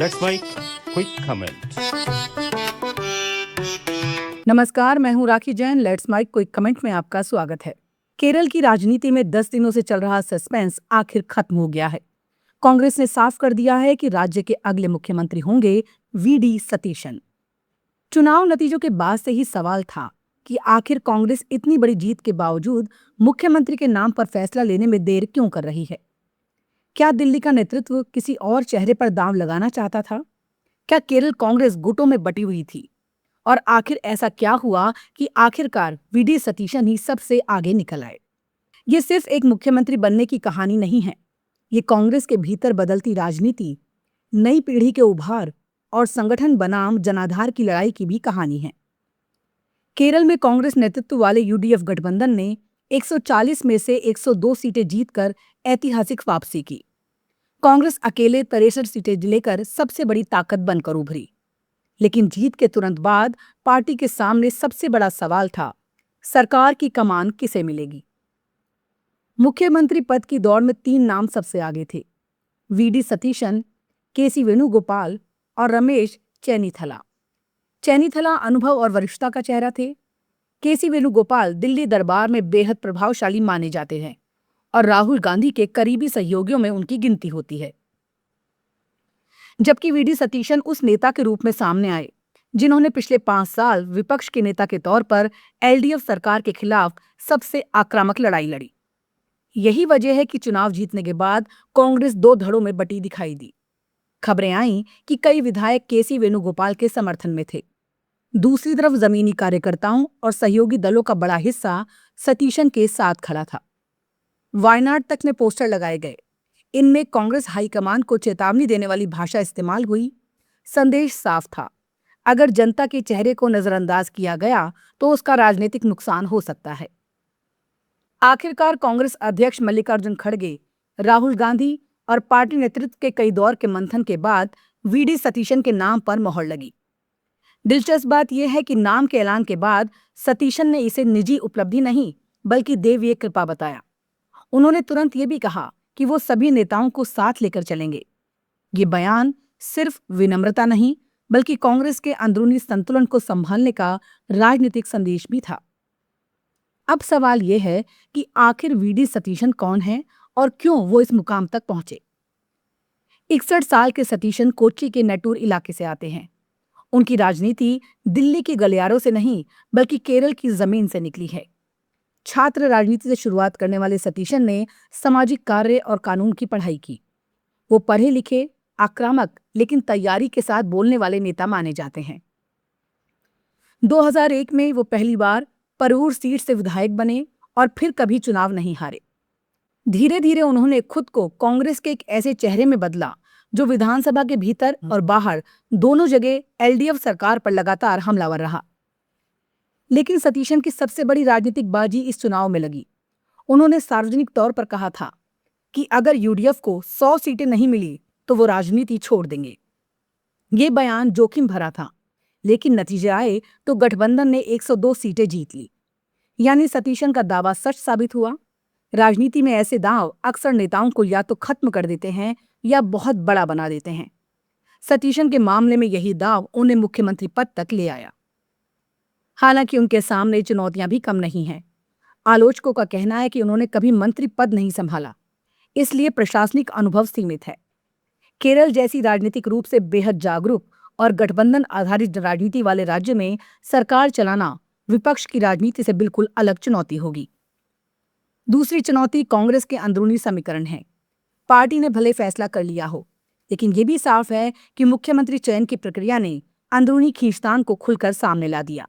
That's my quick comment. नमस्कार, मैं हूं Rakhi Jain. Let's make quick comment में आपका स्वागत है। केरल की राजनीति में 10 दिनों से चल रहा सस्पेंस आखिर खत्म हो गया है। कांग्रेस ने साफ कर दिया है कि राज्य के अगले मुख्यमंत्री होंगे वीडी सतीशन। चुनाव नतीजों के बाद से ही सवाल था कि आखिर कांग्रेस इतनी बड़ी जीत के बावजूद मुख्यमंत्री के नाम पर फैसला लेने में देर क्यों कर रही है। क्या दिल्ली का नेतृत्व किसी और चेहरे पर दांव लगाना चाहता था? क्या केरल कांग्रेस गुटों में बटी हुई थी? और आखिर ऐसा क्या हुआ कि आखिरकार वीडी सतीशन ही सबसे आगे निकल आए? ये सिर्फ एक मुख्यमंत्री बनने की कहानी नहीं है। ये कांग्रेस के भीतर बदलती राजनीति, नई पीढ़ी के उभार और संगठन बनाम जनाधार की लड़ाई की भी कहानी है। केरल में कांग्रेस नेतृत्व वाले यूडीएफ गठबंधन ने 140 में से 102 सीटें जीतकर ऐतिहासिक वापसी की। कांग्रेस अकेले 63 सीटें लेकर सबसे बड़ी ताकत बनकर उभरी। लेकिन जीत के तुरंत बाद पार्टी के सामने सबसे बड़ा सवाल था, सरकार की कमान किसे मिलेगी। मुख्यमंत्री पद की दौड़ में 3 नाम सबसे आगे थे: वीडी सतीशन, केसी वेणुगोपाल और रमेश चेन्नीथला। चेन्नीथला अनुभव और वरिष्ठता का चेहरा थे। केसी वेणुगोपाल दिल्ली दरबार में बेहद प्रभावशाली माने जाते हैं और राहुल गांधी के करीबी सहयोगियों में उनकी गिनती होती है। जबकि वीडी सतीशन उस नेता के रूप में सामने आए जिन्होंने पिछले 5 साल विपक्ष के नेता के तौर पर एलडीएफ सरकार के खिलाफ सबसे आक्रामक लड़ाई लड़ी। यही वजह है कि चुनाव जीतने के बाद कांग्रेस 2 धड़ों में बटी दिखाई दी। खबरें आईं कि कई विधायक केसी वेणुगोपाल के समर्थन में थे। दूसरी तरफ जमीनी कार्यकर्ताओं और सहयोगी दलों का बड़ा हिस्सा सतीशन के साथ खड़ा था। वायनाड तक में पोस्टर लगाए गए। इनमें कांग्रेस हाईकमान को चेतावनी देने वाली भाषा इस्तेमाल हुई। संदेश साफ था, अगर जनता के चेहरे को नजरअंदाज किया गया तो उसका राजनीतिक नुकसान हो सकता है। आखिरकार कांग्रेस अध्यक्ष मल्लिकार्जुन खड़गे, राहुल गांधी और पार्टी नेतृत्व के कई दौर के मंथन के बाद वीडी सतीशन के नाम पर मोहर लगी। दिलचस्प बात यह है कि नाम के ऐलान के बाद सतीशन ने इसे निजी उपलब्धि नहीं बल्कि देवीय कृपा बताया। उन्होंने तुरंत ये भी कहा कि वो सभी नेताओं को साथ लेकर चलेंगे। ये बयान सिर्फ विनम्रता नहीं बल्कि कांग्रेस के अंदरूनी संतुलन को संभालने का राजनीतिक संदेश भी था। अब सवाल यह है कि आखिर वीडी सतीशन कौन है और क्यों वो इस मुकाम तक पहुंचे। 61 साल के सतीशन कोच्चि के नेटूर इलाके से आते हैं। उनकी राजनीति दिल्ली के गलियारों से नहीं बल्कि केरल की जमीन से निकली है। छात्र राजनीति से शुरुआत करने वाले सतीशन ने सामाजिक कार्य और कानून की पढ़ाई की। वो पढ़े लिखे, आक्रामक लेकिन तैयारी के साथ बोलने वाले नेता माने जाते हैं। 2001 में वो पहली बार परूर सीट से विधायक बने और फिर कभी चुनाव नहीं हारे। धीरे धीरे उन्होंने खुद को कांग्रेस के एक ऐसे चेहरे में बदला जो विधानसभा के भीतर और बाहर दोनों जगह एलडीएफ सरकार पर लगातार हमलावर रहा। लेकिन सतीशन की सबसे बड़ी राजनीतिक बाजी इस चुनाव में लगी। उन्होंने सार्वजनिक तौर पर कहा था कि अगर यूडीएफ को 100 सीटें नहीं मिली तो वो राजनीति छोड़ देंगे। ये बयान जोखिम भरा था, लेकिन नतीजे आए तो गठबंधन ने 102 सीटें जीत ली। यानी सतीशन का दावा सच साबित हुआ। राजनीति में ऐसे दांव अक्सर नेताओं को या तो खत्म कर देते हैं या बहुत बड़ा बना देते हैं। सतीशन के मामले में यही दांव उन्हें मुख्यमंत्री पद तक ले आया। हालांकि उनके सामने चुनौतियां भी कम नहीं हैं। आलोचकों का कहना है कि उन्होंने कभी मंत्री पद नहीं संभाला, इसलिए प्रशासनिक अनुभव सीमित है। केरल जैसी राजनीतिक रूप से बेहद जागरूक और गठबंधन आधारित राजनीति वाले राज्य में सरकार चलाना विपक्ष की राजनीति से बिल्कुल अलग चुनौती होगी। दूसरी चुनौती कांग्रेस के अंदरूनी समीकरण है। पार्टी ने भले फैसला कर लिया हो, लेकिन यह भी साफ है कि मुख्यमंत्री चयन की प्रक्रिया ने अंदरूनी खींचतान को खुलकर सामने ला दिया।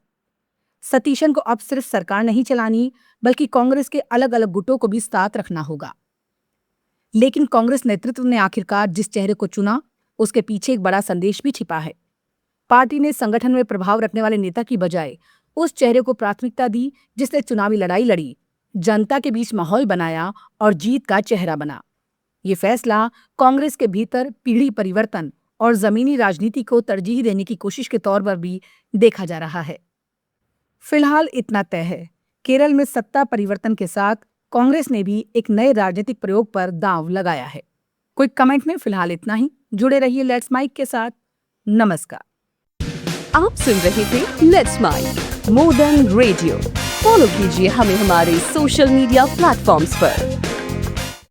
सतीशन को अब सिर्फ सरकार नहीं चलानी बल्कि कांग्रेस के अलग अलग गुटों को भी साथ रखना होगा। लेकिन कांग्रेस नेतृत्व ने आखिरकार जिस चेहरे को चुना उसके पीछे एक बड़ा संदेश भी छिपा है। पार्टी ने संगठन में प्रभाव रखने वाले नेता की बजाय उस चेहरे को प्राथमिकता दी जिसने चुनावी लड़ाई लड़ी, जनता के बीच माहौल बनाया और जीत का चेहरा बना। ये फैसला कांग्रेस के भीतर पीढ़ी परिवर्तन और जमीनी राजनीति को तरजीह देने की कोशिश के तौर पर भी देखा जा रहा है। फिलहाल इतना तय है, केरल में सत्ता परिवर्तन के साथ कांग्रेस ने भी एक नए राजनीतिक प्रयोग पर दांव लगाया है। क्विक कमेंट में फिलहाल इतना ही। जुड़े रहिए लेट्स माइक के साथ। नमस्कार। आप सुन रहे थे let's mike more than radio. Follow कीजिए हमें हमारे सोशल मीडिया प्लेटफॉर्म्स पर।